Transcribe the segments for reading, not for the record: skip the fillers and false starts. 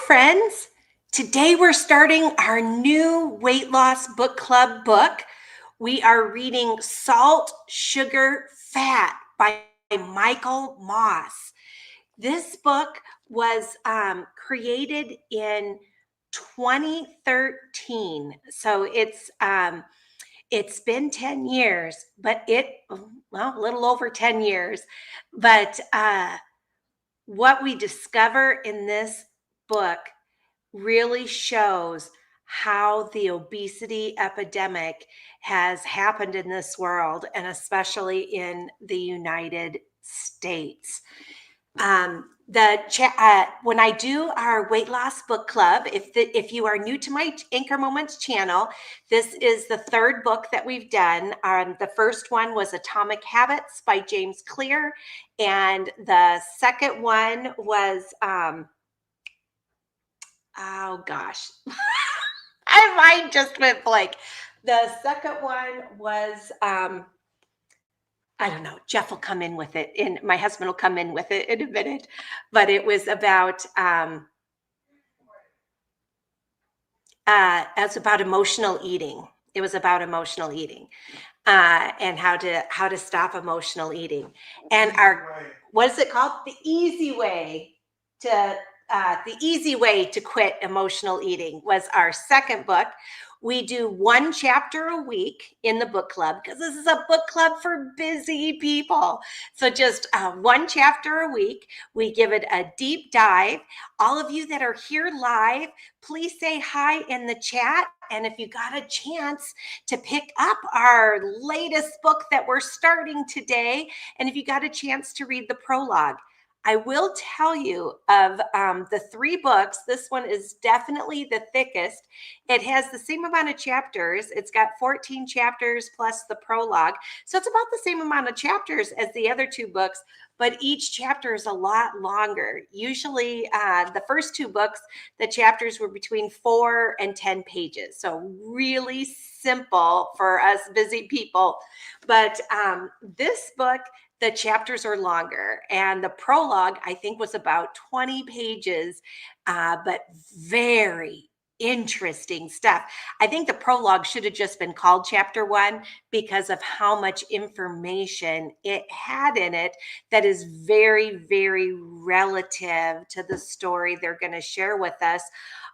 friends. Today we're starting our new weight loss book club book. We are reading Salt, Sugar, Fat by Michael Moss. This book was created in 2013. So it's been 10 years, but a little over 10 years. But what we discover in this book really shows how the obesity epidemic has happened in this world, and especially in the United States. When I do our weight loss book club, if you are new to my Anchor Moments channel, this is the third book that we've done. The first one was Atomic Habits by James Clear, and the second one was oh gosh, my mind just went blank. The second one was I don't know. Jeff will come in with it, and my husband will come in with it in a minute. But it was about emotional eating. It was about emotional eating and how to stop emotional eating. And what is it called? The easy way to quit emotional eating was our second book. We do one chapter a week in the book club because this is a book club for busy people. So just one chapter a week. We give it a deep dive. All of you that are here live, please say hi in the chat. And if you got a chance to pick up our latest book that we're starting today, and if you got a chance to read the prologue, I will tell you of the three books, this one is definitely the thickest. It has the same amount of chapters. It's got 14 chapters plus the prologue. So it's about the same amount of chapters as the other two books, but each chapter is a lot longer. Usually the first two books, the chapters were between 4 and 10 pages. So really simple for us busy people. But this book, the chapters are longer, and the prologue, I think, was about 20 pages, but very interesting stuff. I think the prologue should have just been called chapter 1 because of how much information it had in it that is very, very relative to the story they're going to share with us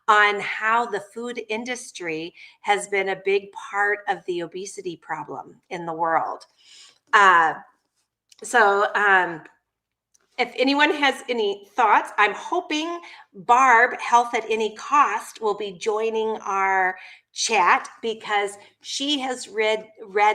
on how the food industry has been a big part of the obesity problem in the world. So if anyone has any thoughts, I'm hoping Barb, Health at Any Cost, will be joining our chat because she has read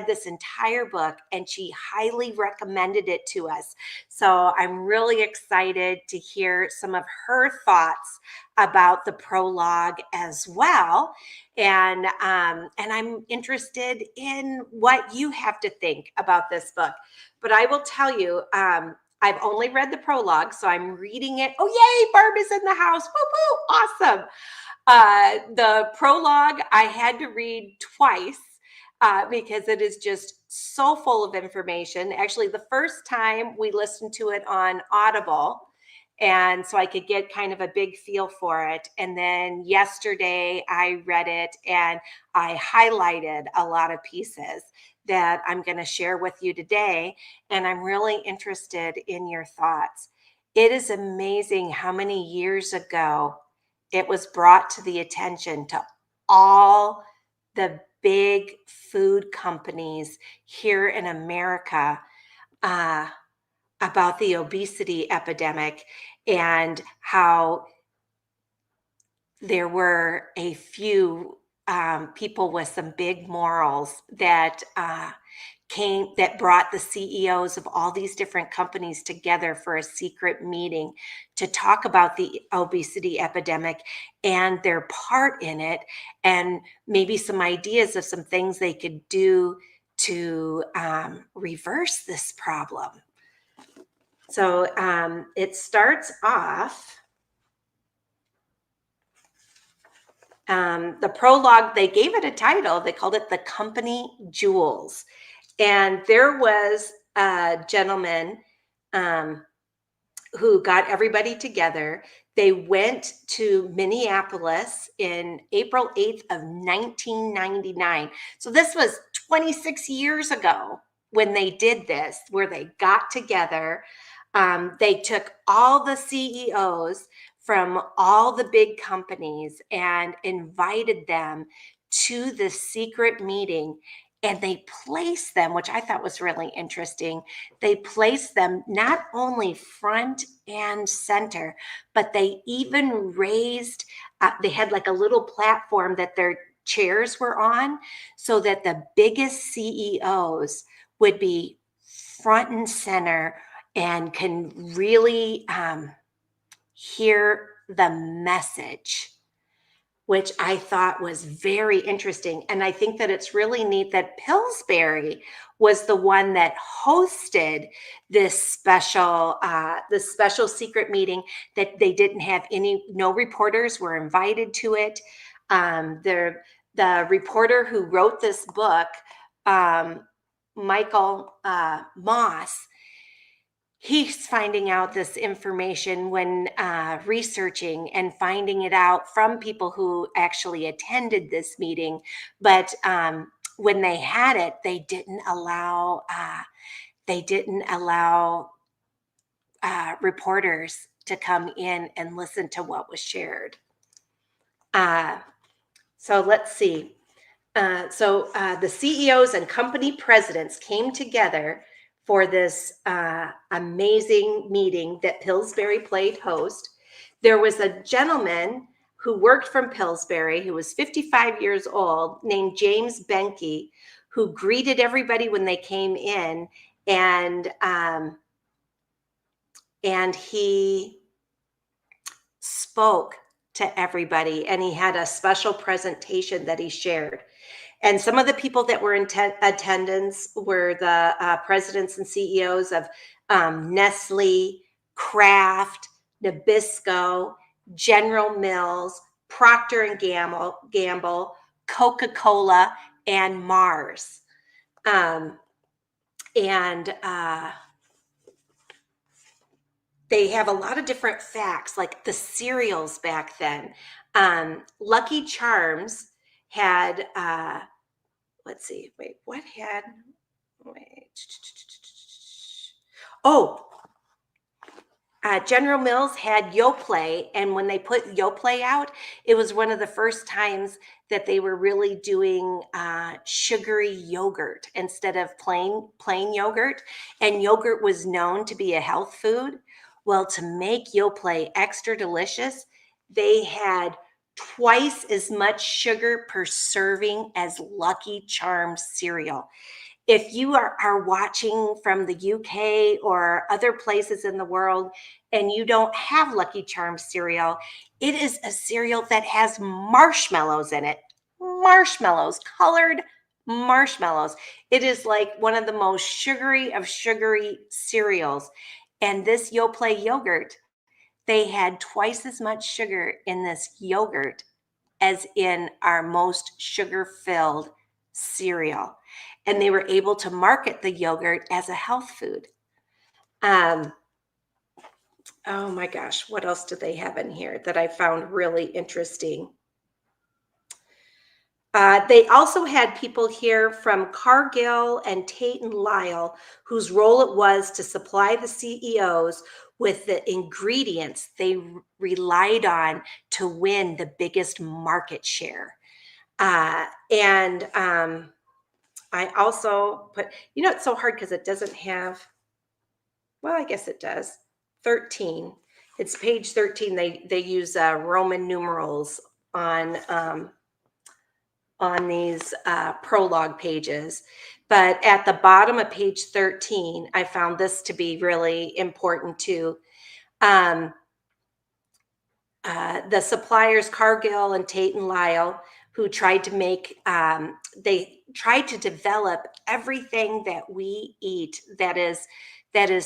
this entire book and she highly recommended it to us. So I'm really excited to hear some of her thoughts about the prologue as well. And I'm interested in what you have to think about this book. But I will tell you, I've only read the prologue, so I'm reading it. Oh, yay, Barb is in the house. Woo, woo, awesome. The prologue I had to read twice because it is just so full of information. Actually, the first time we listened to it on Audible, and so I could get kind of a big feel for it. And then yesterday I read it and I highlighted a lot of pieces that I'm going to share with you today. And I'm really interested in your thoughts. It is amazing how many years ago it was brought to the attention to all the big food companies here in America about the obesity epidemic and how there were a few people with some big morals that brought the CEOs of all these different companies together for a secret meeting to talk about the obesity epidemic and their part in it, and maybe some ideas of some things they could do to reverse this problem. So it starts off, the prologue, they gave it a title. They called it The Company Jewels. And there was a gentleman, who got everybody together. They went to Minneapolis in April 8th of 1999. So this was 26 years ago when they did this, where they got together. They took all the CEOs from all the big companies and invited them to the secret meeting, and they placed them, which I thought was really interesting. They placed them not only front and center, but they even raised, they had like a little platform that their chairs were on, so that the biggest CEOs would be front and center and can really hear the message, which I thought was very interesting. And I think that it's really neat that Pillsbury was the one that hosted this special secret meeting, that they didn't have no reporters were invited to it. The reporter who wrote this book, Michael Moss, he's finding out this information when researching and finding it out from people who actually attended this meeting. But when they had it, they didn't allow reporters to come in and listen to what was shared. So let's see. The CEOs and company presidents came together for this amazing meeting that Pillsbury played host. There was a gentleman who worked from Pillsbury, who was 55 years old, named James Benke, who greeted everybody when they came in, and he spoke to everybody, and he had a special presentation that he shared. And some of the people that were in attendance were the presidents and CEOs of Nestle, Kraft, Nabisco, General Mills, Procter and Gamble, Coca-Cola, and Mars. They have a lot of different facts, like the cereals back then. Lucky Charms had, General Mills had Yoplait, and when they put Yoplait out, it was one of the first times that they were really doing sugary yogurt instead of plain yogurt, and yogurt was known to be a health food. Well, to make Yoplait extra delicious, they had twice as much sugar per serving as Lucky Charms cereal. If you are watching from the UK or other places in the world and you don't have Lucky Charms cereal, it is a cereal that has marshmallows in it. Marshmallows, colored marshmallows. It is like one of the most sugary of sugary cereals. And this Yoplait yogurt, they had twice as much sugar in this yogurt as in our most sugar-filled cereal. And they were able to market the yogurt as a health food. Oh my gosh, what else do they have in here that I found really interesting? They also had people here from Cargill and Tate and Lyle, whose role it was to supply the CEOs with the ingredients they relied on to win the biggest market share. I also put, it's so hard because it doesn't have, well, I guess it does, 13. It's page 13. They use Roman numerals on these prologue pages. But at the bottom of page 13, I found this to be really important too. The suppliers, Cargill and Tate and Lyle, who tried to make, they tried to develop everything that we eat that is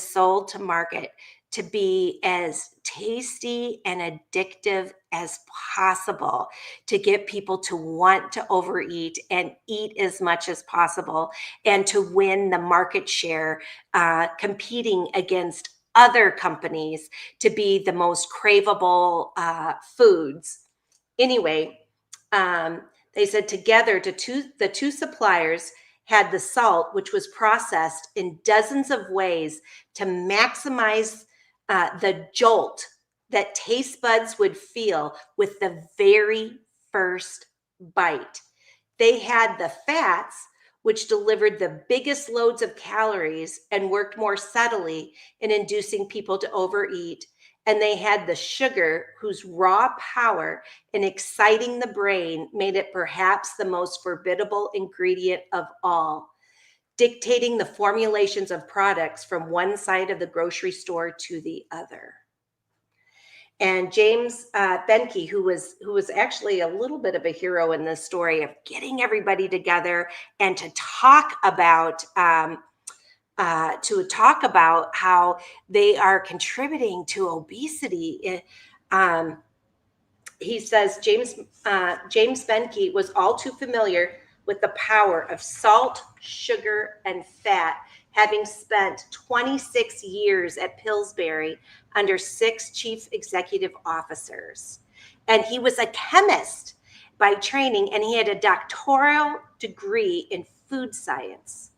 sold to market to be as tasty and addictive as possible, to get people to want to overeat and eat as much as possible, and to win the market share, competing against other companies to be the most craveable foods. Anyway, they said together the two suppliers had the salt, which was processed in dozens of ways to maximize the jolt that taste buds would feel with the very first bite. They had the fats, which delivered the biggest loads of calories and worked more subtly in inducing people to overeat. And they had the sugar, whose raw power in exciting the brain made it perhaps the most formidable ingredient of all, dictating the formulations of products from one side of the grocery store to the other. And James Benke, who was actually a little bit of a hero in this story of getting everybody together and to talk about how they are contributing to obesity. He says James Benke was all too familiar with the power of salt, sugar, and fat, having spent 26 years at Pillsbury under 6 chief executive officers. And he was a chemist by training, and he had a doctoral degree in food science.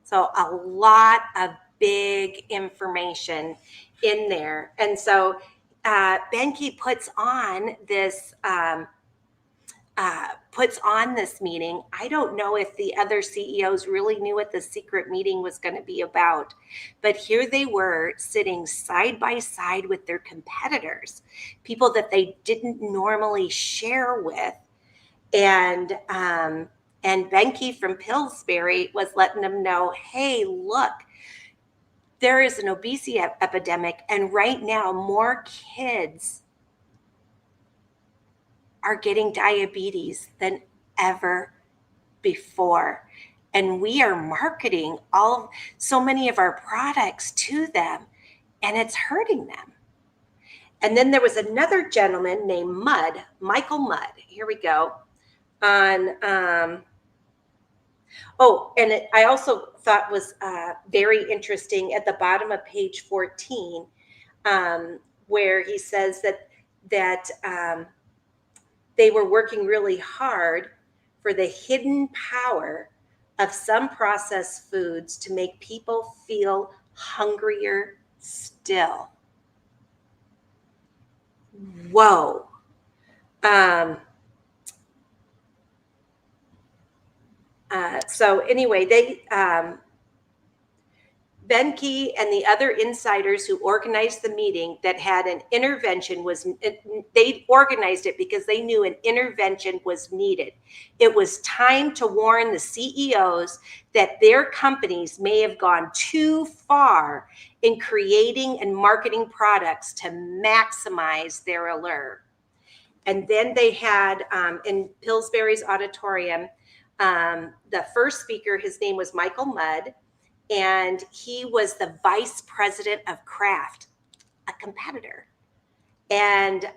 So a lot of big information in there. And so Benke puts on this meeting. I don't know if the other CEOs really knew what the secret meeting was going to be about, but here they were sitting side by side with their competitors, people that they didn't normally share with. And Benke from Pillsbury was letting them know, hey, look, there is an obesity epidemic, and right now more kids are getting diabetes than ever before. And we are marketing so many of our products to them, and it's hurting them. And then there was another gentleman named Michael Mudd. Here we go. I also thought was very interesting at the bottom of page 14, where he says that they were working really hard for the hidden power of some processed foods to make people feel hungrier still. Whoa. So anyway, Benke and the other insiders who organized the meeting that had an intervention they organized it because they knew an intervention was needed. It was time to warn the CEOs that their companies may have gone too far in creating and marketing products to maximize their allure. And then they had in Pillsbury's auditorium, the first speaker, his name was Michael Mudd, and he was the vice president of Kraft, a competitor. And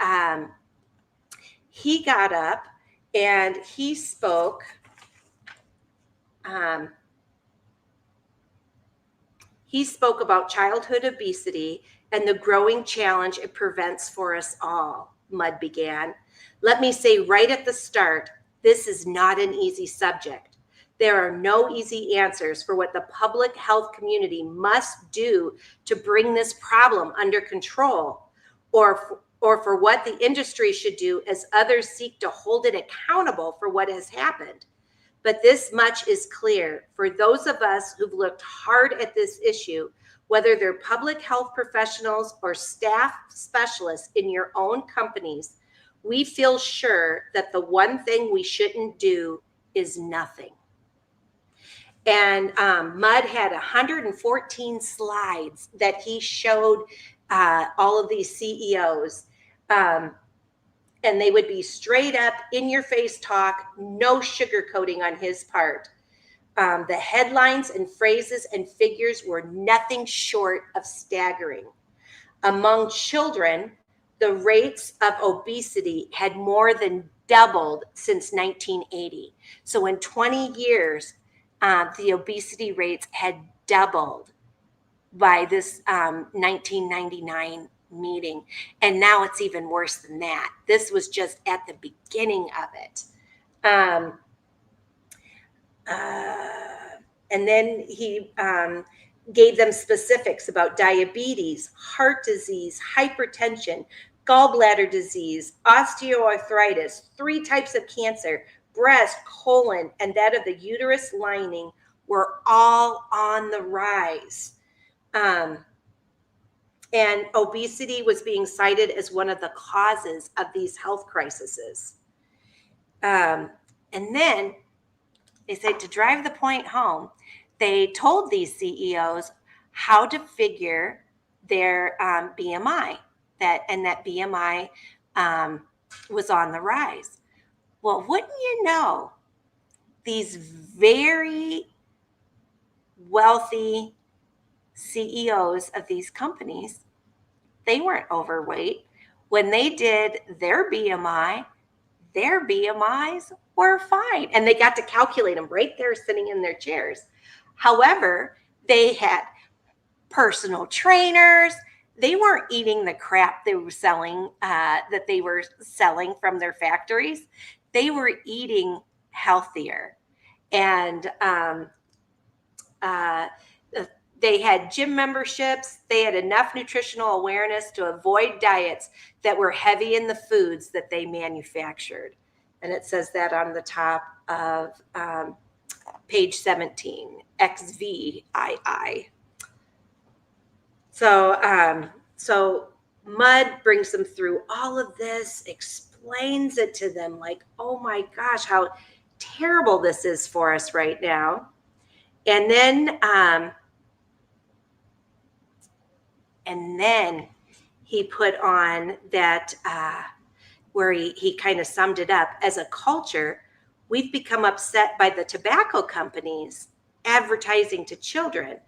he got up and he spoke. He spoke about childhood obesity and the growing challenge it presents for us all, Mudd began. Let me say right at the start, this is not an easy subject. There are no easy answers for what the public health community must do to bring this problem under control, or for what the industry should do as others seek to hold it accountable for what has happened. But this much is clear for those of us who've looked hard at this issue, whether they're public health professionals or staff specialists in your own companies. We feel sure that the one thing we shouldn't do is nothing. And Mudd had 114 slides that he showed all of these CEOs. And they would be straight up in your face talk, no sugarcoating on his part. The headlines and phrases and figures were nothing short of staggering. Among children, the rates of obesity had more than doubled since 1980. So in 20 years, the obesity rates had doubled. by this 1999 meeting. And now it's even worse than that. This was just at the beginning of it. And then he gave them specifics about diabetes, heart disease, hypertension, gallbladder disease, osteoarthritis, 3 types of cancer, breast, colon, and that of the uterus lining were all on the rise. And obesity was being cited as one of the causes of these health crises. And then they said, to drive the point home, they told these CEOs how to figure their BMI, that BMI was on the rise. Well, wouldn't you know, these very wealthy CEOs of these companies, they weren't overweight. When they did their BMIs were fine. And they got to calculate them right there sitting in their chairs. However, they had personal trainers. They weren't eating the crap they were selling, that they were selling from their factories. They were eating healthier. And they had gym memberships. They had enough nutritional awareness to avoid diets that were heavy in the foods that they manufactured. And it says that on the top of page 17, XVII. So Mudd brings them through all of this, explains it to them like, oh my gosh, how terrible this is for us right now. And then he put on that where he kind of summed it up. As a culture, we've become upset by the tobacco companies advertising to children,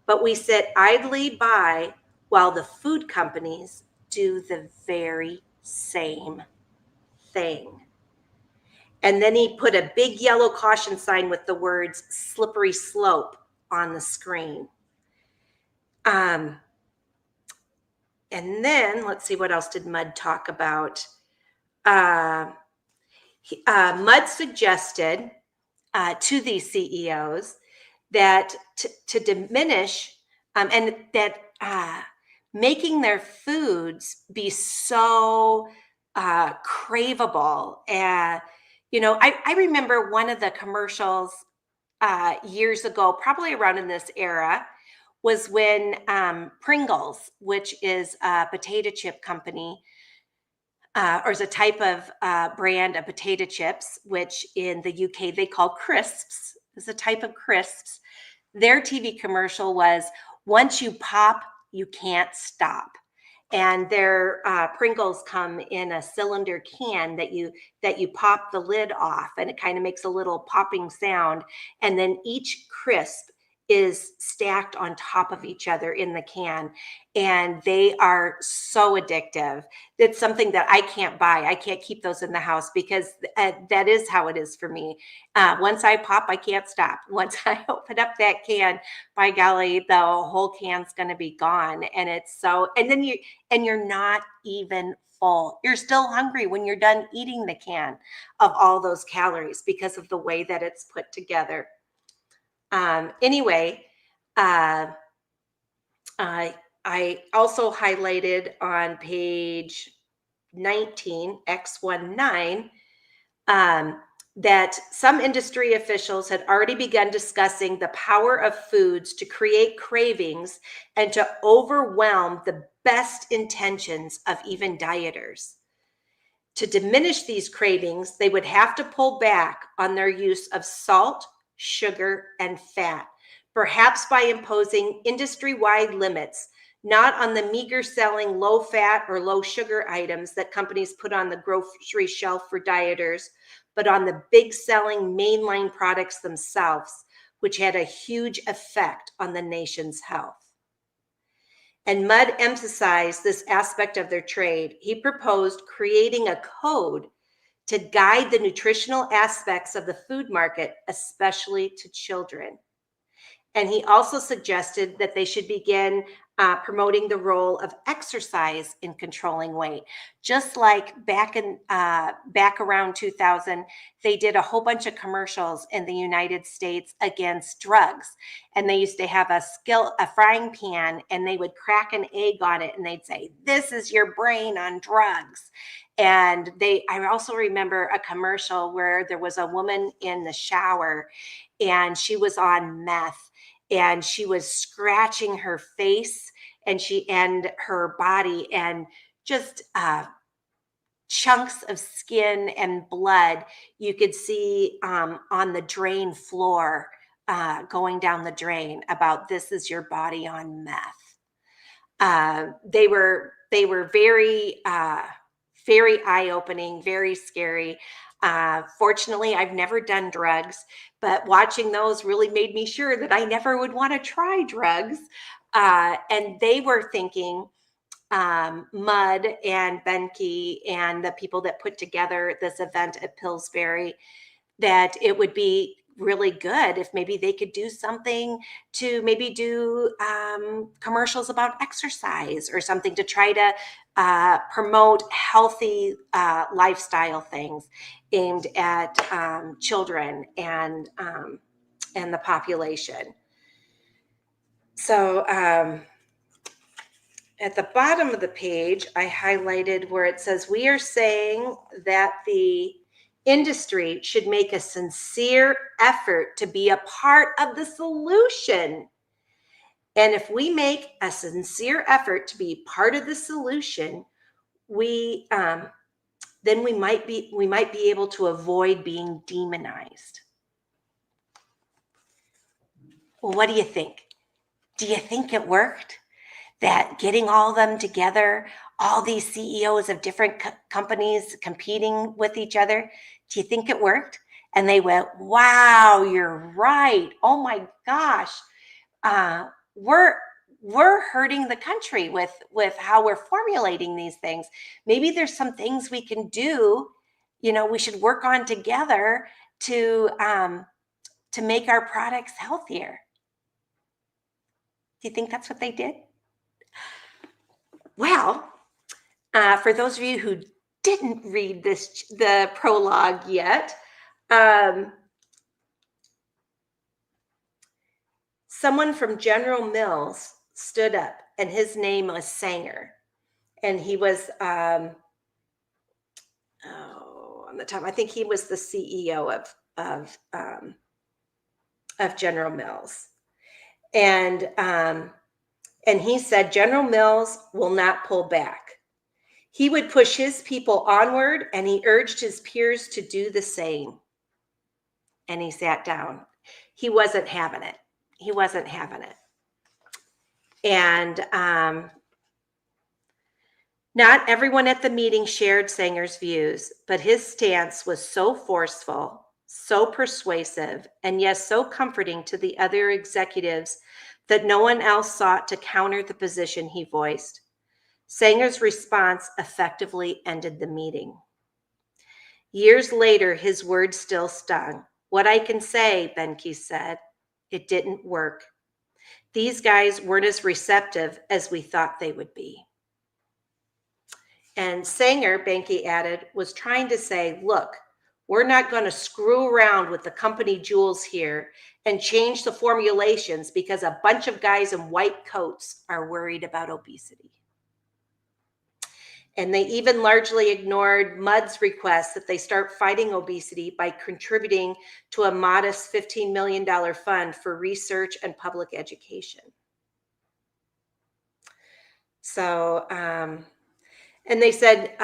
but we sit idly by while the food companies do the very same thing. And then he put a big yellow caution sign with the words slippery slope on the screen. And then let's see, what else did Mudd talk about? Mudd suggested to these CEOs that to diminish and that making their foods be so craveable. I remember one of the commercials years ago, probably around in this era, was when Pringles, which is a potato chip company, or is a type of brand of potato chips, which in the UK they call crisps. It's a type of crisps. Their TV commercial was, once you pop, you can't stop. And their Pringles come in a cylinder can that you pop the lid off, and it kind of makes a little popping sound. And then each crisp is stacked on top of each other in the can, and they are so addictive. It's something that I can't buy. I can't keep those in the house because that is how it is for me. Once I pop, I can't stop. Once I open up that can, by golly, the whole can's going to be gone. And it's so, and then you're not even full. You're still hungry when you're done eating the can of all those calories because of the way that it's put together. Anyway, I also highlighted on page 19, X19, that some industry officials had already begun discussing the power of foods to create cravings and to overwhelm the best intentions of even dieters. To diminish these cravings, they would have to pull back on their use of salt, sugar, and fat, perhaps by imposing industry-wide limits, not on the meager selling low-fat or low-sugar items that companies put on the grocery shelf for dieters, but on the big selling mainline products themselves, which had a huge effect on the nation's health. And Mudd emphasized this aspect of their trade. He proposed creating a code to guide the nutritional aspects of the food market, especially to children. And he also suggested that they should begin promoting the role of exercise in controlling weight. Just like back around 2000, they did a whole bunch of commercials in the United States against drugs. And they used to have a frying pan, and they would crack an egg on it, and they'd say, "This is your brain on drugs." And I also remember a commercial where there was a woman in the shower, and she was on meth, and she was scratching her face and her body, and just chunks of skin and blood you could see on the drain floor, going down the drain, about "This is your body on meth." They were very very eye-opening, very scary. Fortunately, I've never done drugs, but watching those really made me sure that I never would want to try drugs. And they were thinking, Mud and Benke and the people that put together this event at Pillsbury, that it would be really good if maybe they could do something to maybe do commercials about exercise or something to try to promote healthy lifestyle things aimed at children and the population. So at the bottom of the page, I highlighted where it says, "We are saying that the industry should make a sincere effort to be a part of the solution. And if we make a sincere effort to be part of the solution, then we might be able to avoid being demonized." Well, what do you think? Do you think it worked? That getting all of them together, all these CEOs of different companies competing with each other, do you think it worked? And they went, "Wow, you're right. Oh my gosh, we're hurting the country with how we're formulating these things. Maybe there's some things we can do. We should work on together to make our products healthier." Do you think that's what they did? Well, for those of you who didn't read the prologue yet, someone from General Mills stood up, and his name was Sanger, and he was on the top. I think he was the CEO of General Mills, and he said General Mills will not pull back. He would push his people onward, and he urged his peers to do the same. And he sat down. He wasn't having it. And not everyone at the meeting shared Sanger's views, but his stance was so forceful, so persuasive, and yes, so comforting to the other executives that no one else sought to counter the position he voiced. Sanger's response effectively ended the meeting. Years later, his words still stung. "What I can say," Benke said, "it didn't work. These guys weren't as receptive as we thought they would be." And Sanger, Benke added, was trying to say, "Look, we're not going to screw around with the company jewels here and change the formulations because a bunch of guys in white coats are worried about obesity." And they even largely ignored Mudd's request that they start fighting obesity by contributing to a modest $15 million fund for research and public education. So, and they said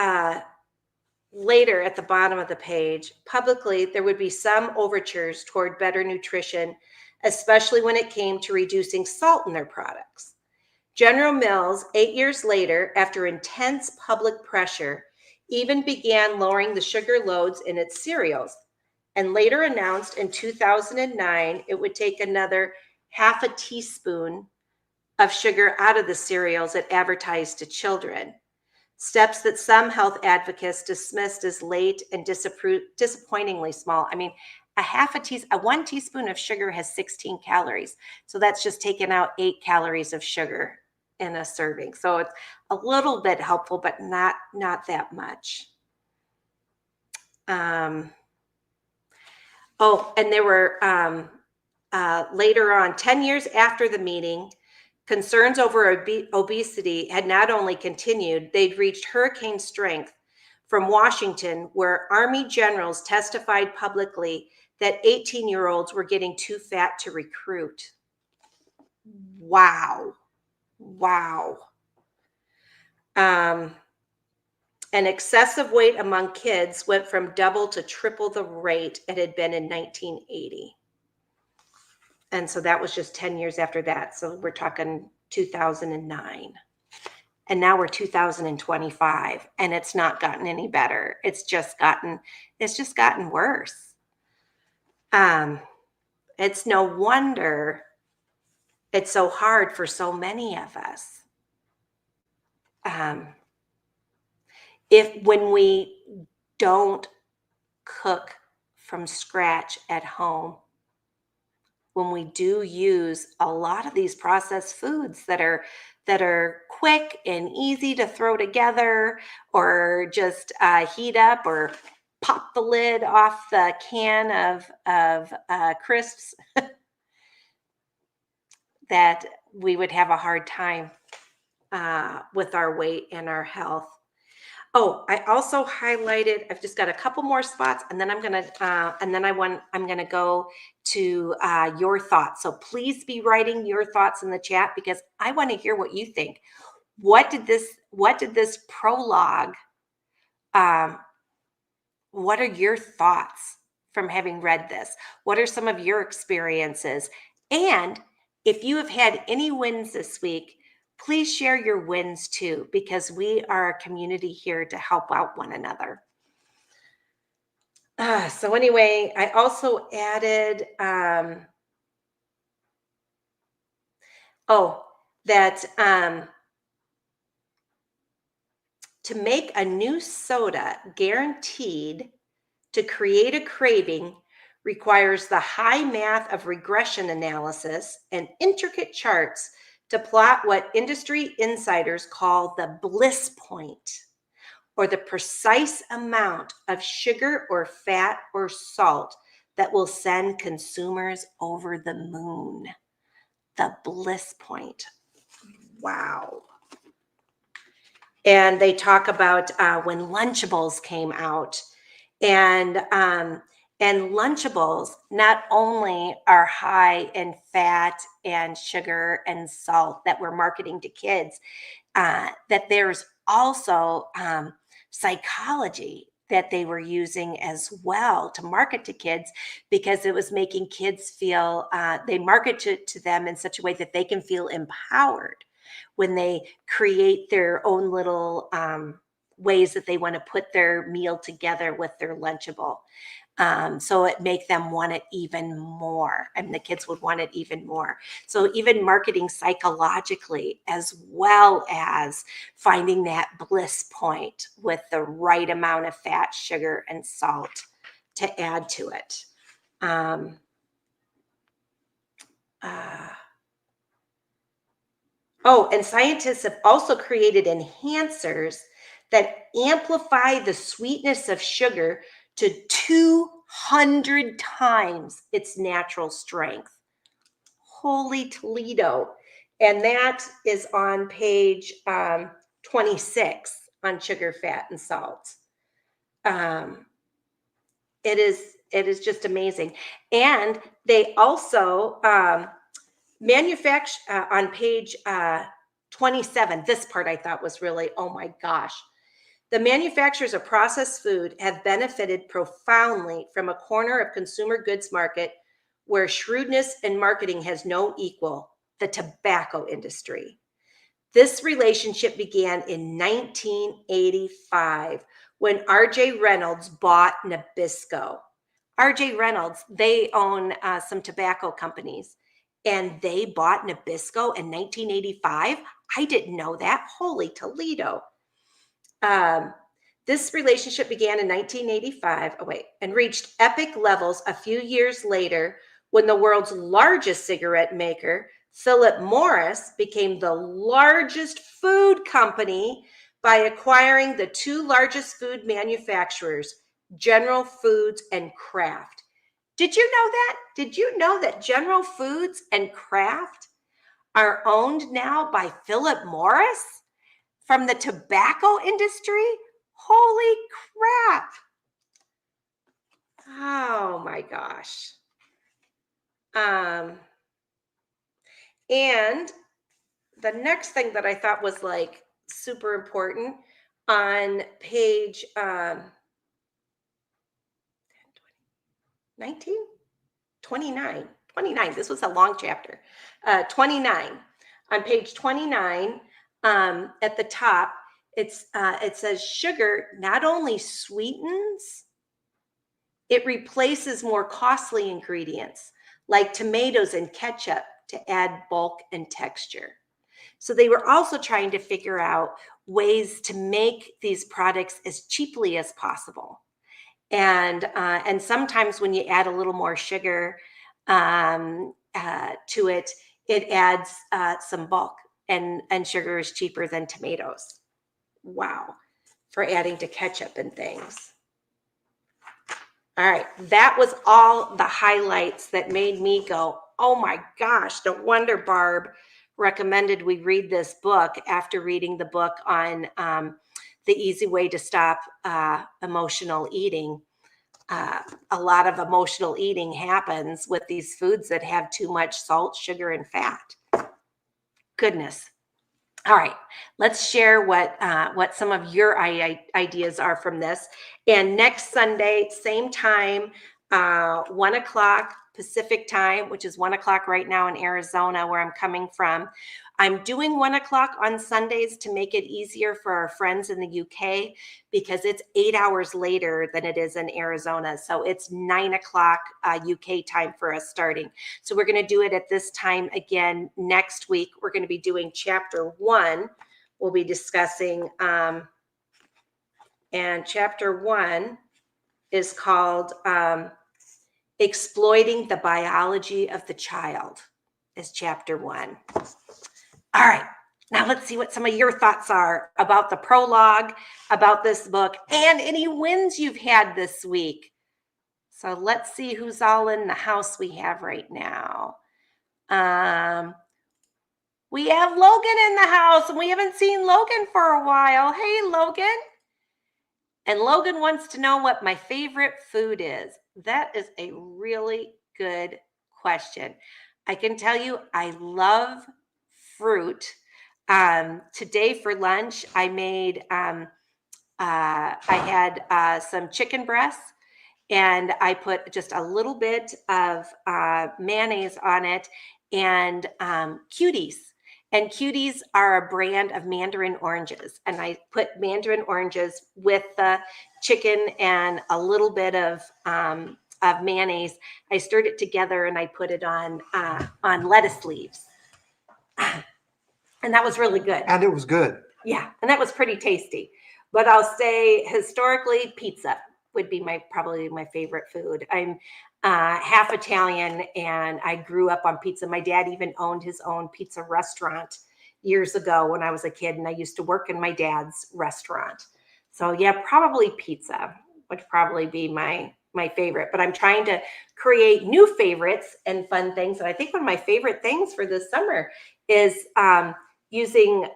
later at the bottom of the page, publicly, there would be some overtures toward better nutrition, especially when it came to reducing salt in their products. General Mills, 8 years later, after intense public pressure, even began lowering the sugar loads in its cereals, and later announced in 2009 it would take another half a teaspoon of sugar out of the cereals it advertised to children, steps that some health advocates dismissed as late and disappointingly small. I mean, 1 teaspoon of sugar has 16 calories. So that's just taking out 8 calories of sugar in a serving. So it's a little bit helpful, but not that much. And there were later on, 10 years after the meeting, concerns over obesity had not only continued, they'd reached hurricane strength from Washington, where Army generals testified publicly that 18-year-olds were getting too fat to recruit. Wow. And excessive weight among kids went from double to triple the rate it had been in 1980. And so that was just 10 years after that. So we're talking 2009. And now we're 2025, and it's not gotten any better. It's just gotten worse. It's no wonder it's so hard for so many of us. When we don't cook from scratch at home, when we do use a lot of these processed foods that are quick and easy to throw together, or just heat up, or pop the lid off the can of crisps, that we would have a hard time with our weight and our health. Oh, I also highlighted, I've just got a couple more spots, and then I'm going to go to your thoughts. So please be writing your thoughts in the chat, because I want to hear what you think. What did this prologue, what are your thoughts from having read this? What are some of your experiences? And if you have had any wins this week, please share your wins too, because we are a community here to help out one another. So anyway, I also added that to make a new soda guaranteed to create a craving requires the high math of regression analysis and intricate charts to plot what industry insiders call the bliss point, or the precise amount of sugar or fat or salt that will send consumers over the moon. The bliss point. Wow. And they talk about when Lunchables came out, and Lunchables not only are high in fat and sugar and salt that we're marketing to kids, that there's also psychology that they were using as well to market to kids, because it was making kids feel, they market to them in such a way that they can feel empowered when they create their own little ways that they want to put their meal together with their Lunchable. So it make them want it even more, and the kids would want it even more. So even marketing psychologically, as well as finding that bliss point with the right amount of fat, sugar, and salt to add to it. And scientists have also created enhancers that amplify the sweetness of sugar to 200 times its natural strength. Holy Toledo. And that is on page 26 on sugar, fat, and salt. It is just amazing. And they also manufacture on page 27. This part I thought was really, oh my gosh. The manufacturers of processed food have benefited profoundly from a corner of consumer goods market where shrewdness and marketing has no equal, the tobacco industry. This relationship began in 1985 when R.J. Reynolds bought Nabisco. R.J. Reynolds, they own some tobacco companies, and they bought Nabisco in 1985. I didn't know that. Holy Toledo. This relationship began in 1985, and reached epic levels a few years later when the world's largest cigarette maker, Philip Morris, became the largest food company by acquiring the two largest food manufacturers, General Foods and Kraft. Did you know that? Did you know that General Foods and Kraft are owned now by Philip Morris from the tobacco industry? Holy crap. Oh my gosh. And the next thing that I thought was like super important on page 19, 29, 29. This was a long chapter. 29. On page 29, at the top, it says sugar not only sweetens, it replaces more costly ingredients like tomatoes and ketchup to add bulk and texture. So they were also trying to figure out ways to make these products as cheaply as possible. And sometimes when you add a little more sugar to it, it adds some bulk, and sugar is cheaper than tomatoes. Wow, for adding to ketchup and things. All right, that was all the highlights that made me go, oh my gosh, no wonder Barb recommended we read this book after reading the book on the easy way to stop emotional eating. A lot of emotional eating happens with these foods that have too much salt, sugar, and fat. Goodness. All right, let's share what some of your ideas are from this. And next Sunday, same time, 1 o'clock Pacific time, which is 1 o'clock right now in Arizona, where I'm coming from. I'm doing 1 o'clock on Sundays to make it easier for our friends in the UK, because it's 8 hours later than it is in Arizona. So it's 9 o'clock UK time for us starting. So we're going to do it at this time again next week. We're going to be doing chapter 1. We'll be discussing, and chapter 1 is called Exploiting the Biology of the Child, is chapter 1. All right, now let's see what some of your thoughts are about the prologue, about this book, and any wins you've had this week. So let's see who's all in the house we have right now. We have Logan in the house, and we haven't seen Logan for a while. Hey, Logan. And Logan wants to know what my favorite food is. That is a really good question. I can tell you I love fruit. Today for lunch, I made, I had some chicken breasts, and I put just a little bit of mayonnaise on it, and Cuties. And Cuties are a brand of mandarin oranges. And I put mandarin oranges with the chicken and a little bit of mayonnaise. I stirred it together, and I put it on lettuce leaves. And that was really good. And it was good. Yeah, and that was pretty tasty. But I'll say historically, pizza would be probably my favorite food. I'm half Italian, and I grew up on pizza. My dad even owned his own pizza restaurant years ago when I was a kid, and I used to work in my dad's restaurant. So yeah, probably pizza would probably be my favorite. But I'm trying to create new favorites and fun things. And I think one of my favorite things for this summer is using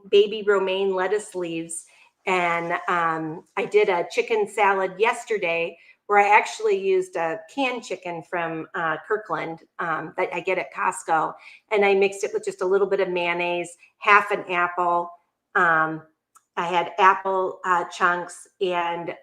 baby romaine lettuce leaves. And I did a chicken salad yesterday where I actually used a canned chicken from Kirkland that I get at Costco. And I mixed it with just a little bit of mayonnaise, half an apple. I had apple chunks and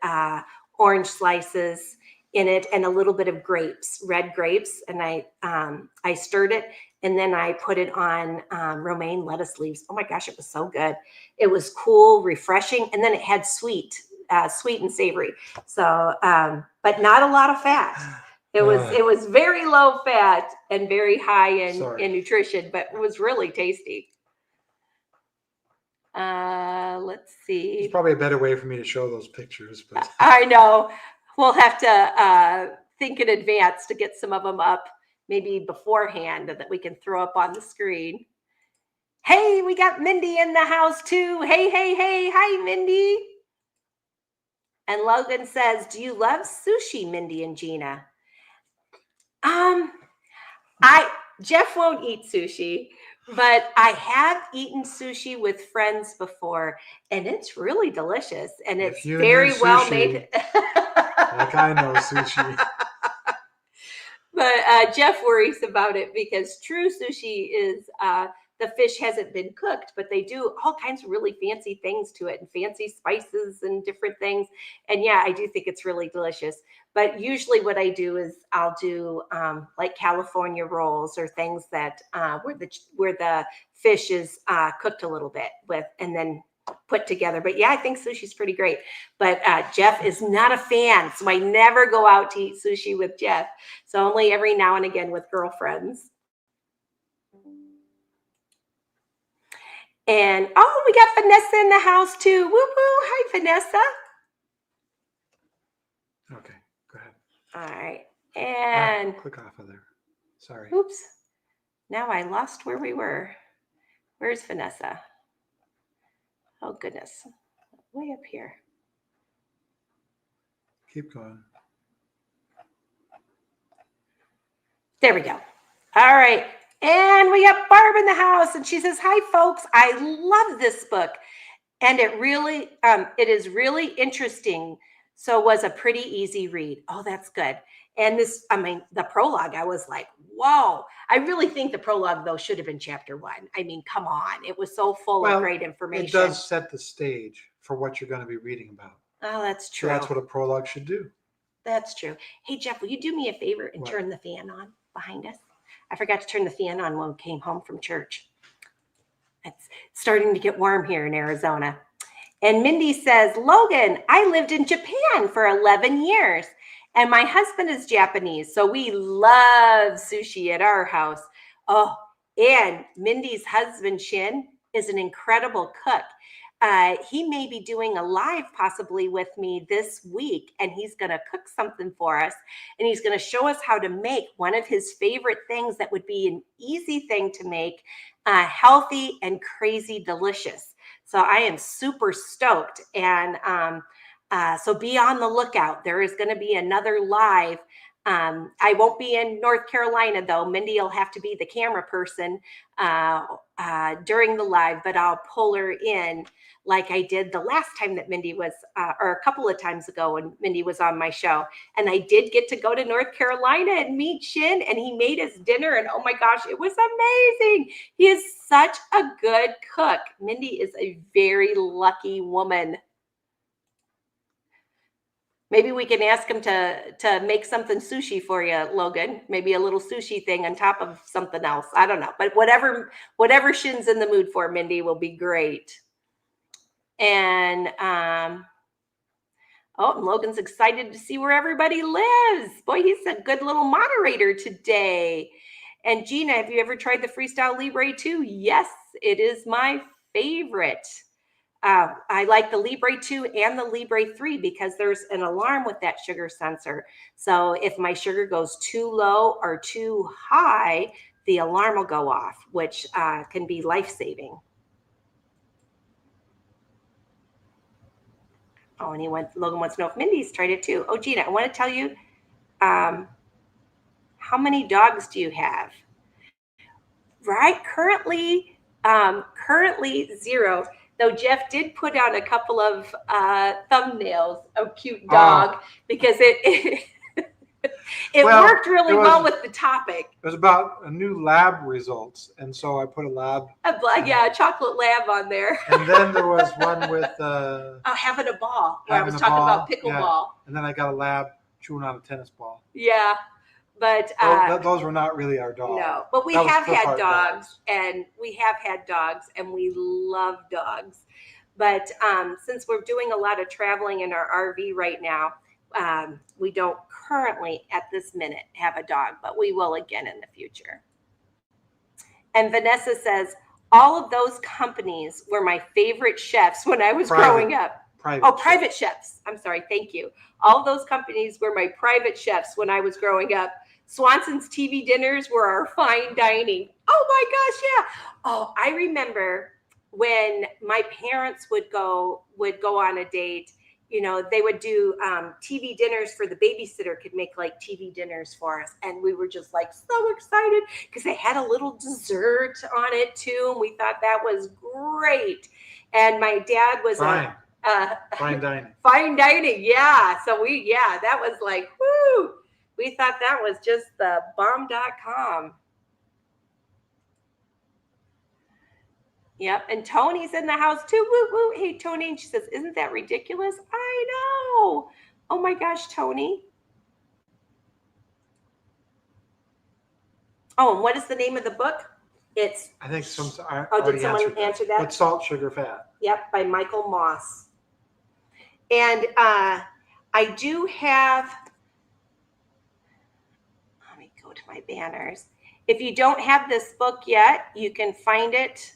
orange slices in it, and a little bit of grapes, red grapes. And I stirred it, and then I put it on romaine lettuce leaves. Oh my gosh, it was so good. It was cool, refreshing, and then it had sweet and savory. So, but not a lot of fat. It was very low fat and very high in nutrition, but it was really tasty. Let's see. There's probably a better way for me to show those pictures, but I know. We'll have to think in advance to get some of them up, maybe beforehand, that we can throw up on the screen. Hey, we got Mindy in the house too. Hey, hey, hey. Hi, Mindy. And Logan says, do you love sushi, Mindy and Gina? Jeff won't eat sushi, but I have eaten sushi with friends before, and it's really delicious, and it's very well made. Like I know sushi. But Jeff worries about it because true sushi is the fish hasn't been cooked, but they do all kinds of really fancy things to it and fancy spices and different things. And yeah, I do think it's really delicious. But usually what I do is I'll do like California rolls or things that where the fish is cooked a little bit with and then put together. But yeah, I think sushi's pretty great. But Jeff is not a fan, so I never go out to eat sushi with Jeff. So only every now and again with girlfriends. And oh, we got Vanessa in the house too. Woo woo! Hi, Vanessa. Okay, go ahead. All right, and click off of there. Sorry. Oops. Now I lost where we were. Where's Vanessa? Oh goodness, way up here. Keep going. There we go. All right. And we got Barb in the house, and she says, hi, folks. I love this book. And it is really interesting. So it was a pretty easy read. Oh, that's good. And the prologue, I was like, whoa. I really think the prologue, though, should have been chapter 1. I mean, come on. It was so full of great information. It does set the stage for what you're going to be reading about. Oh, that's true. So that's what a prologue should do. That's true. Hey, Jeff, will you do me a favor and turn the fan on behind us? I forgot to turn the fan on when we came home from church. It's starting to get warm here in Arizona. And Mindy says, Logan, I lived in Japan for 11 years, and my husband is Japanese, so we love sushi at our house. Oh, and Mindy's husband, Shin, is an incredible cook. He may be doing a live possibly with me this week, and he's going to cook something for us, and he's going to show us how to make one of his favorite things that would be an easy thing to make, healthy and crazy delicious. So I am super stoked, and so be on the lookout. There is going to be another live. I won't be in North Carolina, though. Mindy will have to be the camera person during the live, but I'll pull her in like I did the last time that Mindy was, or a couple of times ago when Mindy was on my show. And I did get to go to North Carolina and meet Shin, and he made us dinner, and oh my gosh, it was amazing. He is such a good cook. Mindy is a very lucky woman. Maybe we can ask him to make something sushi for you, Logan. Maybe a little sushi thing on top of something else. I don't know. But whatever Shin's in the mood for, Mindy, will be great. And Logan's excited to see where everybody lives. Boy, he's a good little moderator today. And Gina, have you ever tried the Freestyle Libre 2? Yes, it is my favorite. I like the Libre 2 and the Libre 3 because there's an alarm with that sugar sensor. So if my sugar goes too low or too high, the alarm will go off, which can be life-saving. Oh, and Logan wants to know if Mindy's tried it too. Oh, Gina, I want to tell you, how many dogs do you have? Right, currently 0. Though Jeff did put out a couple of thumbnails of cute dog because it worked really well with the topic. It was about a new lab results, and so I put a chocolate lab on there. And then there was one with having a ball. Where I was talking about pickleball. Yeah. And then I got a lab chewing on a tennis ball. Yeah. But those were not really our dogs. No, but we have had dogs, and we love dogs. But since we're doing a lot of traveling in our RV right now, we don't currently at this minute have a dog, but we will again in the future. And Vanessa says, All of those companies were my favorite chefs when I was growing up. Private chefs. I'm sorry. Thank you. All of those companies were my private chefs when I was growing up. Swanson's TV dinners were our fine dining. Oh my gosh, yeah. Oh, I remember when my parents would go on a date. You know, they would do TV dinners for the babysitter could make like TV dinners for us. And we were just like so excited because they had a little dessert on it too. And we thought that was great. And my dad was fine dining. Fine dining, yeah. So that was like, whoo. We thought that was just the bomb.com. Yep, and Tony's in the house too. Woo, woo. Hey, Tony, and she says, isn't that ridiculous? I know. Oh my gosh, Tony. Oh, and what is the name of the book? It's. I think some. Did someone answer that? But Salt, Sugar, Fat. Yep, by Michael Moss. And I do have. Let me go to my banners. If you don't have this book yet, you can find it.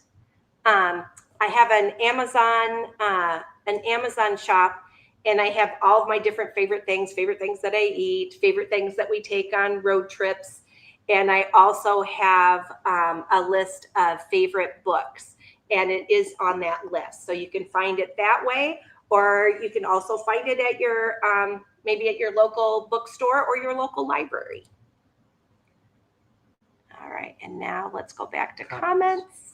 I have an Amazon shop, and I have all of my different favorite things that I eat, favorite things that we take on road trips. And I also have a list of favorite books, and it is on that list. So you can find it that way, or you can also find it at your, maybe at your local bookstore or your local library. All right, and now let's go back to comments.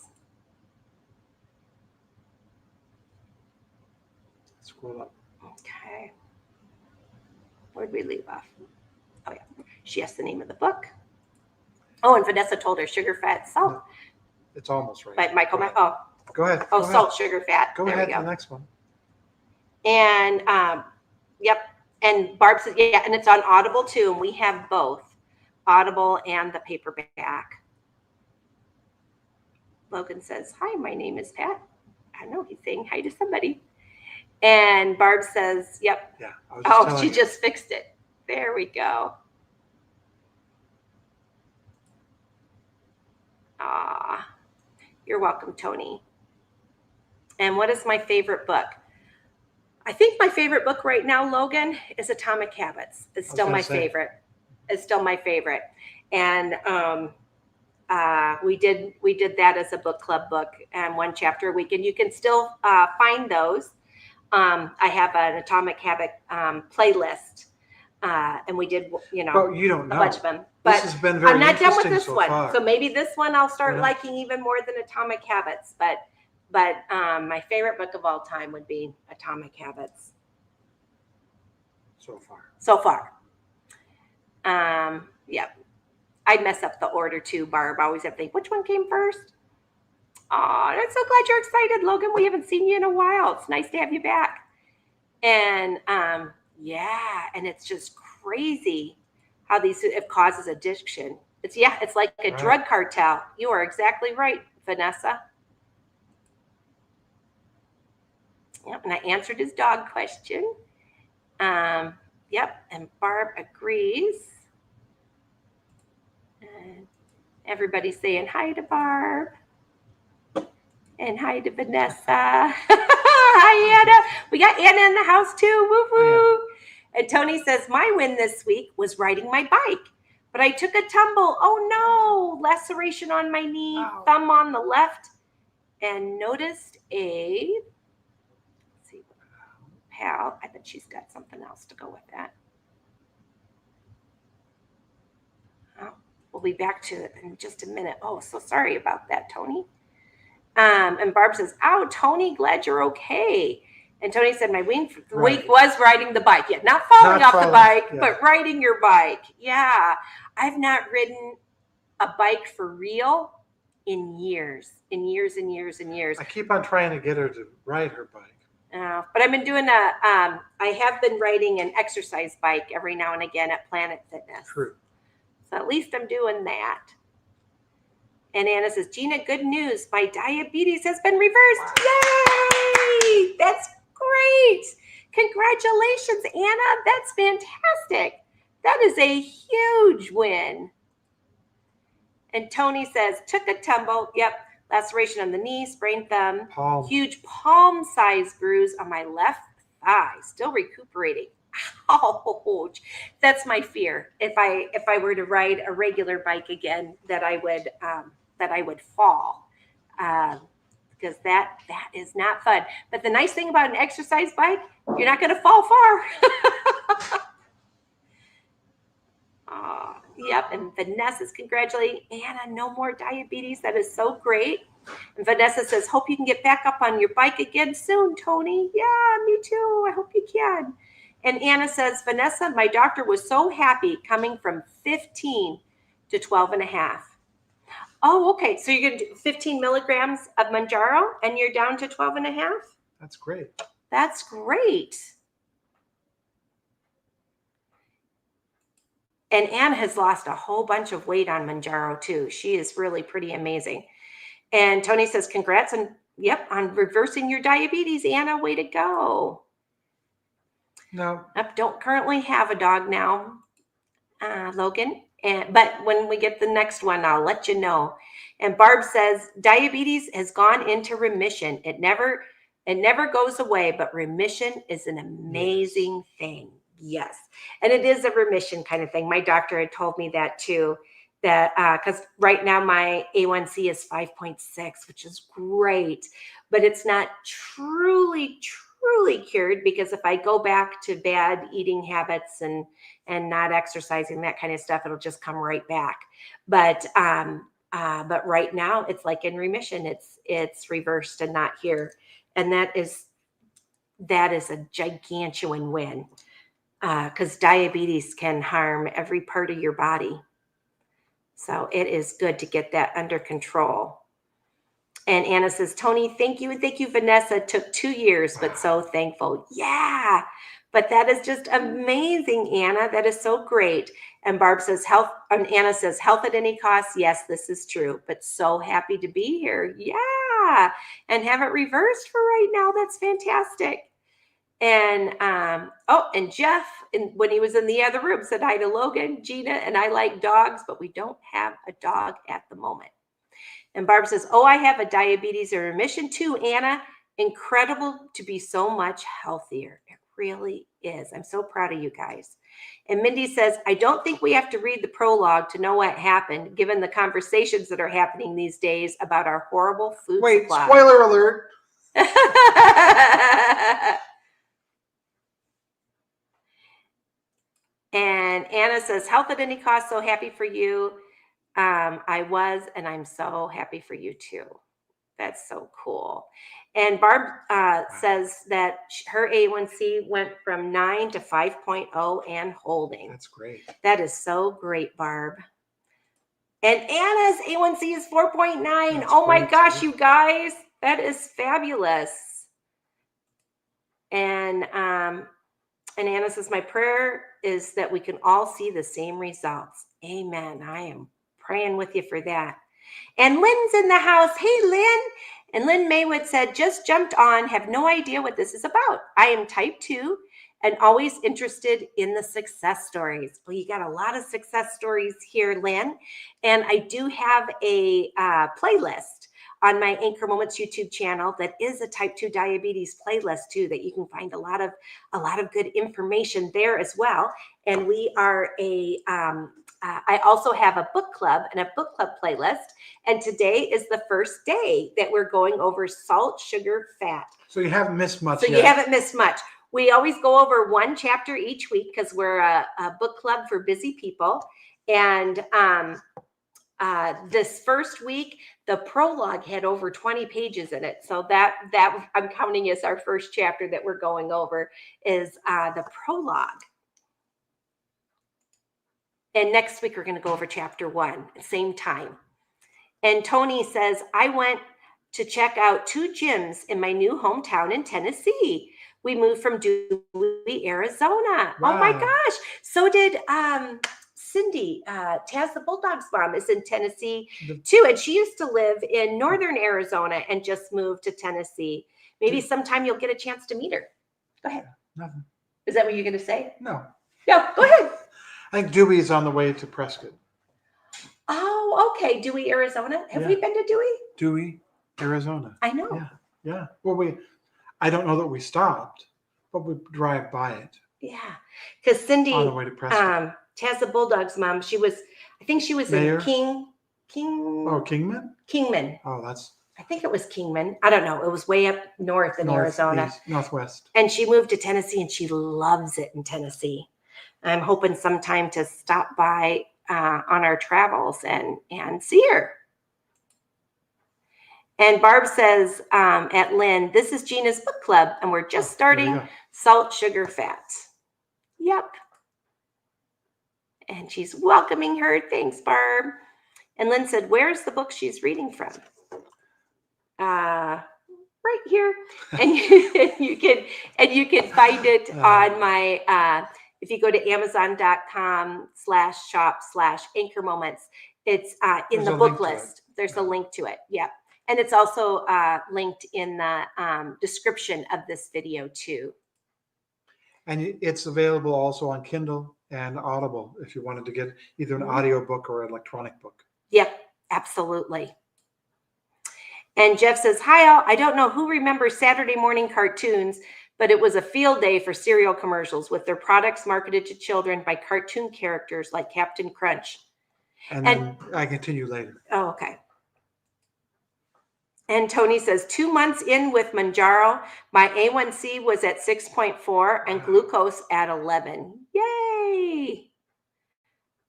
Scroll up. Okay. Where'd we leave off? Oh, yeah. She asked the name of the book. Oh, and Vanessa told her sugar, fat, salt. No, it's almost right. By Michael. Go ahead. Oh, salt, sugar, fat. Go ahead to the next one. And, yep. And Barb says, yeah, and it's on Audible too. And we have both Audible and the paperback. Logan says, hi, my name is Pat. I don't know. He's saying hi to somebody. And Barb says, yep. Yeah. She just fixed it. There we go. You're welcome, Tony. And what is my favorite book? I think my favorite book right now, Logan, is Atomic Habits. It's still my favorite. It's still my favorite. And we did that as a book club book, and one chapter a week. And you can still find those. I have an Atomic Habit playlist, and we did, But you don't know. A bunch of them. But this has been very I'm not done with this so one. far. So maybe this one I'll start liking even more than Atomic Habits. But my favorite book of all time would be Atomic Habits. So far. Yep. I mess up the order too, Barb. I always have to think, which one came first? Oh, I'm so glad you're excited, Logan. We haven't seen you in a while. It's nice to have you back. And yeah, and it's just crazy how it causes addiction. It's like a drug cartel. You are exactly right, Vanessa. Yep, and I answered his dog question. Yep, and Barb agrees. And everybody's saying hi to Barb. And hi to Vanessa. Hi, Anna. We got Anna in the house too. Woo woo. And Tony says, my win this week was riding my bike, but I took a tumble. Oh no, laceration on my knee, thumb on the left, and noticed let's see, pal. I bet she's got something else to go with that. Oh, we'll be back to it in just a minute. Oh, so sorry about that, Tony. And Barb says, "Ow, Tony, glad you're okay." And Tony said, "My week was riding the bike. Yeah, not falling off the bike, but riding your bike. Yeah, I've not ridden a bike for real in years. I keep on trying to get her to ride her bike. But I've been doing I have been riding an exercise bike every now and again at Planet Fitness. True. So at least I'm doing that." And Anna says, "Gina, good news. My diabetes has been reversed." Wow. Yay! That's great. Congratulations, Anna. That's fantastic. That is a huge win. And Tony says, "Took a tumble. Yep. laceration on the knee, sprained thumb, Palm. huge palm-sized bruise on my left thigh, still recuperating. Ouch. That's my fear. If I were to ride a regular bike again, that I would fall. Because that is not fun. But the nice thing about an exercise bike, you're not going to fall far. Yep, and Vanessa's congratulating Anna, no more diabetes. That is so great. And Vanessa says, hope you can get back up on your bike again soon, Tony. Yeah, me too. I hope you can. And Anna says, Vanessa, my doctor was so happy coming from 15 to 12 and a half. Oh, okay. So you're going to do 15 milligrams of Mounjaro and you're down to 12 and a half? That's great. That's great. And Anne has lost a whole bunch of weight on Mounjaro too. She is really pretty amazing. And Tony says, congrats on reversing your diabetes, Anna. Way to go. No. Don't currently have a dog now, Logan. But when we get the next one, I'll let you know. And Barb says, diabetes has gone into remission. It never goes away, but remission is an amazing thing. Yes. And it is a remission kind of thing. My doctor had told me that too, that because right now my A1C is 5.6, which is great, but it's not truly cured, because if I go back to bad eating habits and not exercising, that kind of stuff, it'll just come right back. But right now it's like in remission. It's reversed and not here. And that is a gigantuan win. Because diabetes can harm every part of your body. So it is good to get that under control. And Anna says, Tony, thank you. And thank you, Vanessa. It took 2 years, but so thankful. Yeah, but that is just amazing, Anna. That is so great. And Barb says, Anna says, health at any cost. Yes, this is true, but so happy to be here. Yeah, and have it reversed for right now. That's fantastic. And and Jeff, when he was in the other room, said hi to Logan, Gina, and I like dogs, but we don't have a dog at the moment. And Barb says, I have a diabetes in remission too, Anna. Incredible to be so much healthier. It really is. I'm so proud of you guys. And Mindy says, I don't think we have to read the prologue to know what happened, given the conversations that are happening these days about our horrible food supply. Wait, spoiler alert. And Anna says, health at any cost, so happy for you. I was, and I'm so happy for you too. That's so cool. And Barb says that her A1C went from 9 to 5.0 and holding. That's great. That is so great, Barb. And Anna's A1C is 4.9. Oh my gosh, you guys, that is fabulous. And Anna says, my prayer is that we can all see the same results. Amen. I am praying with you for that. And Lynn's in the house. Hey, Lynn. And Lynn Maywood said, just jumped on, have no idea what this is about. I am type 2 and always interested in the success stories. Well, you got a lot of success stories here, Lynn. And I do have a playlist on my Anchor Moments YouTube channel that is a type 2 diabetes playlist too, that you can find a lot of good information there as well. And we are I also have a book club and a book club playlist. And today is the first day that we're going over salt, sugar, fat. So you haven't missed much yet. You haven't missed much. We always go over one chapter each week because we're a book club for busy people. And this first week, the prologue had over 20 pages in it. So that I'm counting as our first chapter that we're going over is the prologue. And next week, we're going to go over chapter 1, same time. And Tony says, I went to check out 2 gyms in my new hometown in Tennessee. We moved from Dewey, Arizona. Wow. Oh my gosh. So did Cindy, Taz the Bulldog's mom is in Tennessee too. And she used to live in northern Arizona and just moved to Tennessee. Maybe sometime you'll get a chance to meet her. Go ahead. Nothing. Is that what you're going to say? No. No, go ahead. I think Dewey is on the way to Prescott. Oh, okay. Dewey, Arizona. Have we been to Dewey? Dewey, Arizona. I know. Yeah, yeah. Well, I don't know that we stopped, but we drive by it. Yeah, because Cindy, on the way to Preston. Taz the Bulldog's mom, I think she was Mayor? in Kingman? Kingman. Oh, that's I think it was Kingman. I don't know. It was way up north in Arizona. Northwest. And she moved to Tennessee, and she loves it in Tennessee. I'm hoping sometime to stop by on our travels and see her. And Barb says at Lynn, this is Gina's book club, and we're just starting Salt, Sugar, Fats. Yep. And she's welcoming her. Thanks, Barb. And Lynn said, where's the book she's reading from? Right here. And you can find it on my, if you go to amazon.com/shop/anchor moments, it's in the book list. There's a link to it. Yep. And it's also linked in the description of this video too. And it's available also on Kindle and Audible if you wanted to get either an audio book or an electronic book. Yep, absolutely. And Jeff says, hi all, I don't know who remembers Saturday morning cartoons, but it was a field day for cereal commercials with their products marketed to children by cartoon characters like Captain Crunch. And then I continue later. Oh, okay. And Tony says, 2 months in with Mounjaro, my A1C was at 6.4 and glucose at 11. Yay!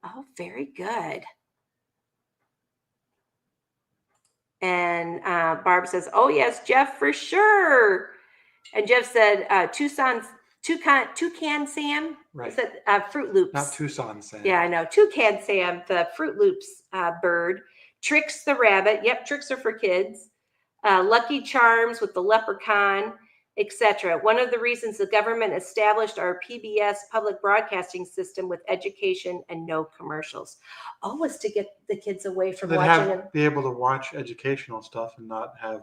Oh, very good. And Barb says, oh, yes, Jeff, for sure. And Jeff said, Toucan Sam. Right. Said, Fruit Loops. Not Tucson Sam. Yeah, I know. Toucan Sam, the Fruit Loops bird. Trix the rabbit. Yep, tricks are for kids. Lucky Charms with the leprechaun, etc. One of the reasons the government established our PBS public broadcasting system with education and no commercials. Oh, was to get the kids away from watching. Be able to watch educational stuff and not have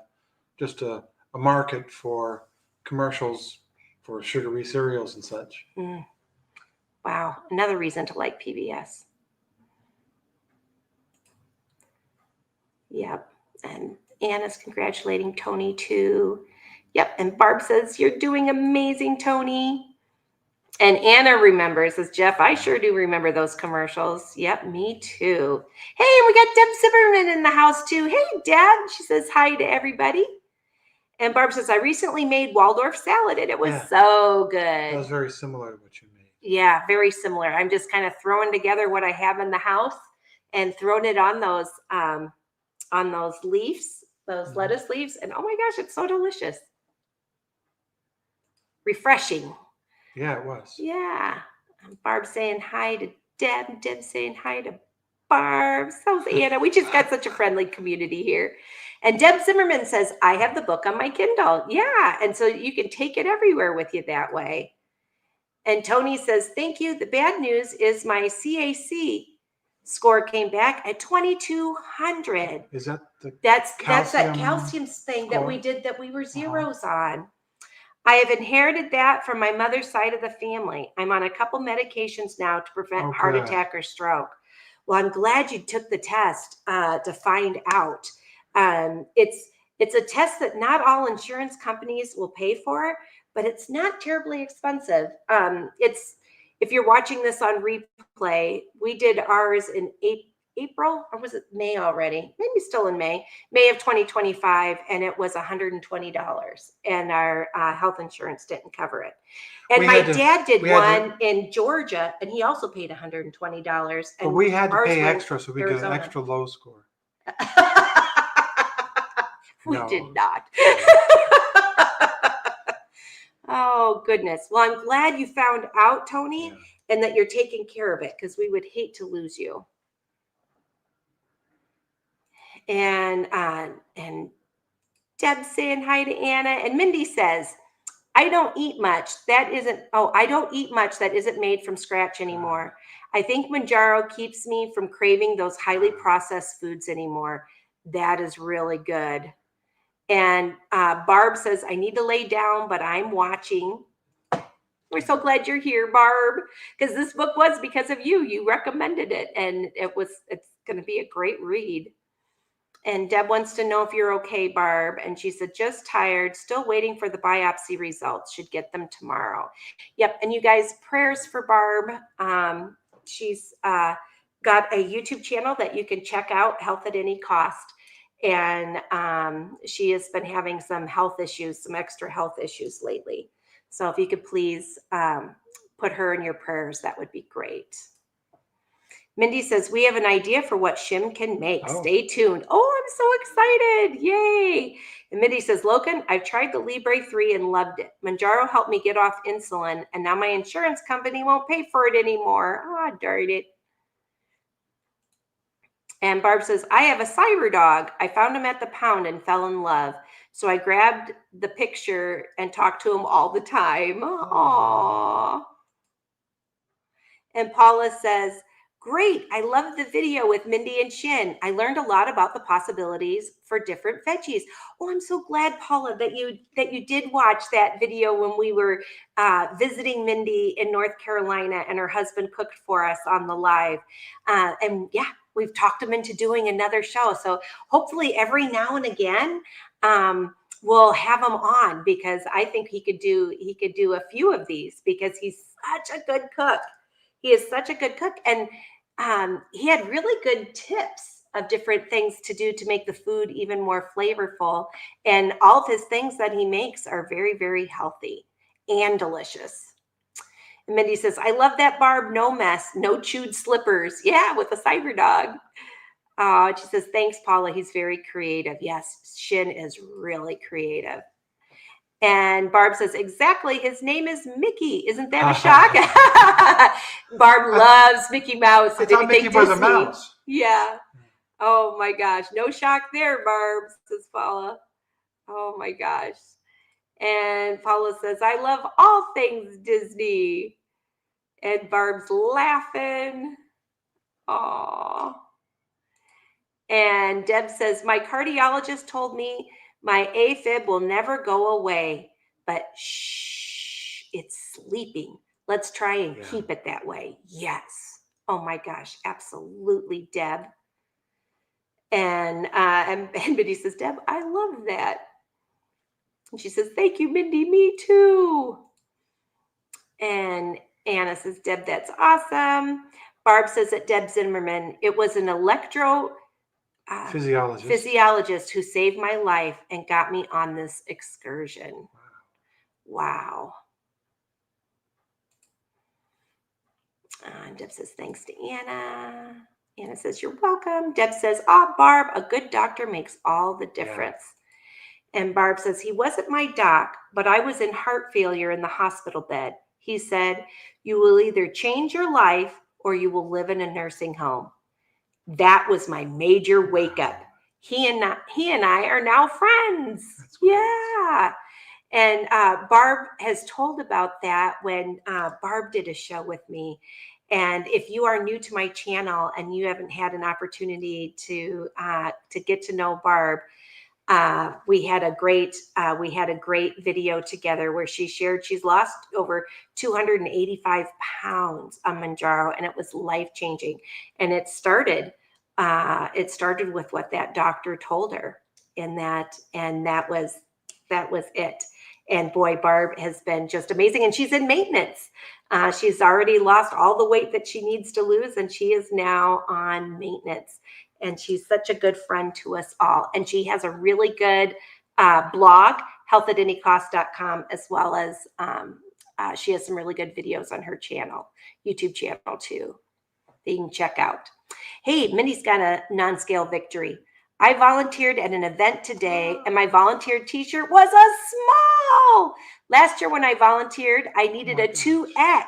just a market for commercials for sugary cereals and such. Wow, another reason to like PBS. Yep, and Anna's congratulating Tony too. Yep, and Barb says, you're doing amazing, Tony. And Anna remembers, says, Jeff, I sure do remember those commercials. Yep, me too. Hey, and we got Deb Zimmerman in the house too. Hey, Deb. She says hi to everybody. And Barb says, I recently made Waldorf salad, and it was so good. That was very similar to what you made. Yeah, very similar. I'm just kind of throwing together what I have in the house and throwing it on those leaves, those lettuce leaves. And oh my gosh, it's so delicious. Refreshing. Yeah, it was. Yeah. Barb saying hi to Deb. Deb saying hi to Barb. So's Anna. We just got such a friendly community here. And Deb Zimmerman says, I have the book on my Kindle. Yeah. And so you can take it everywhere with you that way. And Tony says, thank you. The bad news is my CAC score came back at 2,200. Is that that's that calcium thing that we did that we were zeros on. I have inherited that from my mother's side of the family. I'm on a couple medications now to prevent heart attack or stroke. Well, I'm glad you took the test to find out. It's a test that not all insurance companies will pay for, but it's not terribly expensive. If you're watching this on replay, we did ours in April, or was it May already? Maybe still in May of 2025, and it was $120, and our health insurance didn't cover it. And my dad did one in Georgia, and he also paid $120. But we had to pay extra so we get an extra low score. We did not. Oh, goodness. Well, I'm glad you found out, Tony, and that you're taking care of it, because we would hate to lose you. And Deb saying hi to Anna. And Mindy says, I don't eat much that isn't made from scratch anymore. I think Mounjaro keeps me from craving those highly processed foods anymore. That is really good. And Barb says, I need to lay down, but I'm watching. We're so glad you're here, Barb, because this book was because of you. You recommended it, and it's going to be a great read. And Deb wants to know if you're okay, Barb. And she said, just tired, still waiting for the biopsy results. Should get them tomorrow. Yep. And you guys, prayers for Barb. She's got a YouTube channel that you can check out, Health at Any Cost. And she has been having some health issues, some extra health issues lately. So if you could please put her in your prayers, that would be great. Mindy says, we have an idea for what Shim can make. Oh. Stay tuned. Oh, I'm so excited. Yay. And Mindy says, Logan, I've tried the Libre 3 and loved it. Mounjaro helped me get off insulin, and now my insurance company won't pay for it anymore. Ah, darn it. And Barb says, I have a cyber dog. I found him at the pound and fell in love. So I grabbed the picture and talked to him all the time. Aww. And Paula says, great. I love the video with Mindy and Shin. I learned a lot about the possibilities for different veggies. Oh, I'm so glad, Paula, that you did watch that video when we were visiting Mindy in North Carolina and her husband cooked for us on the live. And yeah, we've talked him into doing another show. So hopefully every now and again, we'll have him on, because I think he could do a few of these, because he's such a good cook. He is such a good cook. And he had really good tips of different things to do to make the food even more flavorful. And all of his things that he makes are very, very healthy and delicious. And Mindy says, I love that, Barb. No mess, no chewed slippers. Yeah, with a cyber dog. She says, thanks, Paula. He's very creative. Yes, Shin is really creative. And Barb says, exactly. His name is Mickey. Isn't that a shock? Barb loves Mickey Mouse. I thought Mickey was a mouse. Yeah. Oh my gosh. No shock there, Barb, says Paula. Oh my gosh. And Paula says, I love all things Disney. And Barb's laughing. Aww. And Deb says, my cardiologist told me my AFib will never go away, but shh, it's sleeping. Let's try and keep it that way. Yes. Oh my gosh, absolutely, Deb. And Mindy says, Deb, I love that. And she says, thank you, Mindy, me too. And Anna says, Deb, that's awesome. Barb says that Deb Zimmerman, it was an physiologist who saved my life and got me on this excursion. Wow. And Deb says, thanks to Anna. Anna says, you're welcome. Deb says, Barb, a good doctor makes all the difference. Yeah. And Barb says, he wasn't my doc, but I was in heart failure in the hospital bed. He said, you will either change your life or you will live in a nursing home. That was my major wake up. He and I are now friends. Yeah. And Barb has told about that when Barb did a show with me. And if you are new to my channel and you haven't had an opportunity to get to know Barb, we had a great video together where she shared she's lost over 285 pounds on Mounjaro, and it was life-changing. And it started with what that doctor told her, and that was it. And boy, Barb has been just amazing, and she's in maintenance. She's already lost all the weight that she needs to lose, and she is now on maintenance. And she's such a good friend to us all. And she has a really good blog, healthatanycost.com, as well as she has some really good videos on her channel, YouTube channel too, that you can check out. Hey, Mindy's got a non-scale victory. I volunteered at an event today, and my volunteer t-shirt was a small. Last year when I volunteered, I needed a 2X.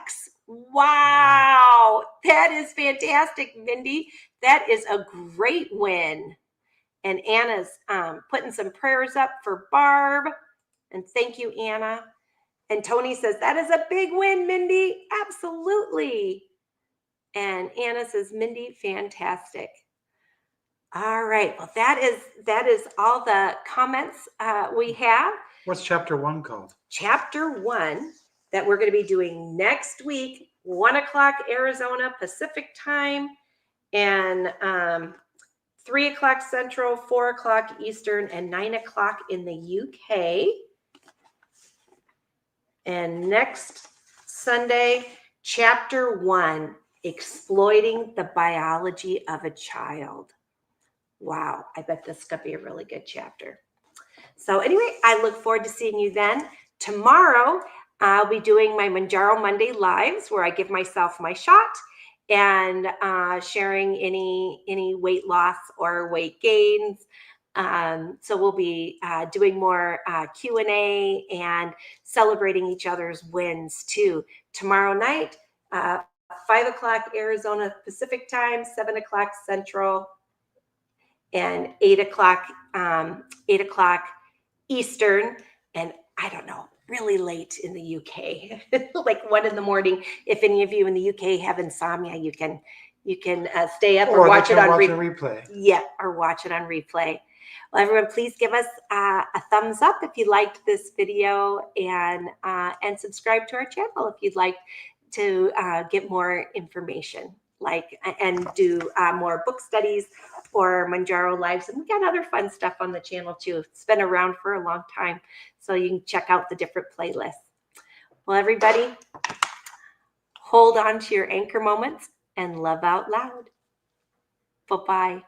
Wow, that is fantastic, Mindy. That is a great win. And Anna's putting some prayers up for Barb. And thank you, Anna. And Tony says, that is a big win, Mindy. Absolutely. And Anna says, Mindy, fantastic. All right. Well, that is all the comments we have. What's chapter 1 called? Chapter 1 that we're going to be doing next week, 1 o'clock Arizona Pacific time, and 3 o'clock Central, 4 o'clock Eastern, and 9 o'clock in the UK. And next Sunday, Chapter 1, Exploiting the Biology of a Child. Wow, I bet this is going to be a really good chapter. So anyway, I look forward to seeing you then. Tomorrow, I'll be doing my Mounjaro Monday Lives, where I give myself my shot and sharing any weight loss or weight gains. So we'll be doing more Q&A and celebrating each other's wins too. Tomorrow night, 5 o'clock Arizona Pacific time, 7 o'clock Central, and 8 o'clock Eastern, and I don't know, really late in the UK, like 1 in the morning. If any of you in the UK have insomnia, you can stay up or watch it on replay. Yeah, or watch it on replay. Well, everyone, please give us a thumbs up if you liked this video, and subscribe to our channel if you'd like to get more information, and do more book studies or Mounjaro Lives. And we got other fun stuff on the channel too. It's been around for a long time, so you can check out the different playlists. Well, everybody, hold on to your anchor moments and love out loud. Bye-bye.